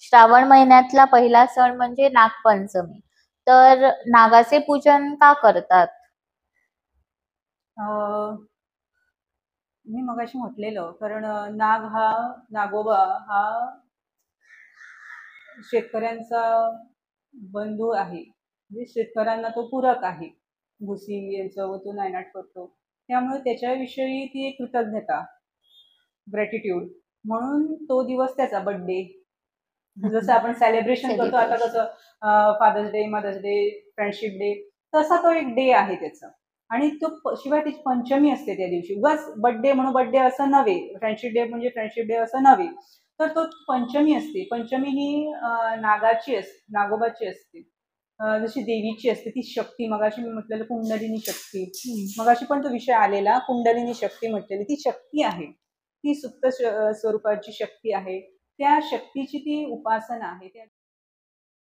श्रावण महिन्यातला पहिला सण म्हणजे नागपंचमी. तर नागाचे पूजन का करतात? मी मगाशी म्हटलेलं, कारण नाग हा नागोबा हा शेतकऱ्यांचा बंधू आहे. म्हणजे शेतकऱ्यांना तो पूरक आहे. भुसी यांचं व तो नायनाट करतो. त्यामुळे त्याच्याविषयी ती एक कृतज्ञता, ग्रॅटिट्यूड म्हणून तो दिवस त्याचा बर्थडे. जसं आपण सेलिब्रेशन करतो आता सेलिब्रेशन. कसं father's day, mother's day, friendship day, तसा तो एक डे आहे त्याचा. आणि तो शिवाय त्याची पंचमी असते त्या दिवशी. बस बर्थडे म्हणून बर्थडे असं नव्हे, फ्रेंडशिप डे म्हणजे फ्रेंडशिप डे असं नव्हे. तर तो पंचमी असते. पंचमी ही नागाची असते, नागोबाची असते. जशी देवीची असते ती शक्ती, मगाशी मी म्हटलेलं कुंडलिनी शक्ती, मगाशी पण तो विषय आलेला, कुंडलिनी शक्ती म्हटलेली ती शक्ती आहे. ती सुप्त स्वरूपाची शक्ती आहे. त्या शक्तीची ती उपासना आहे.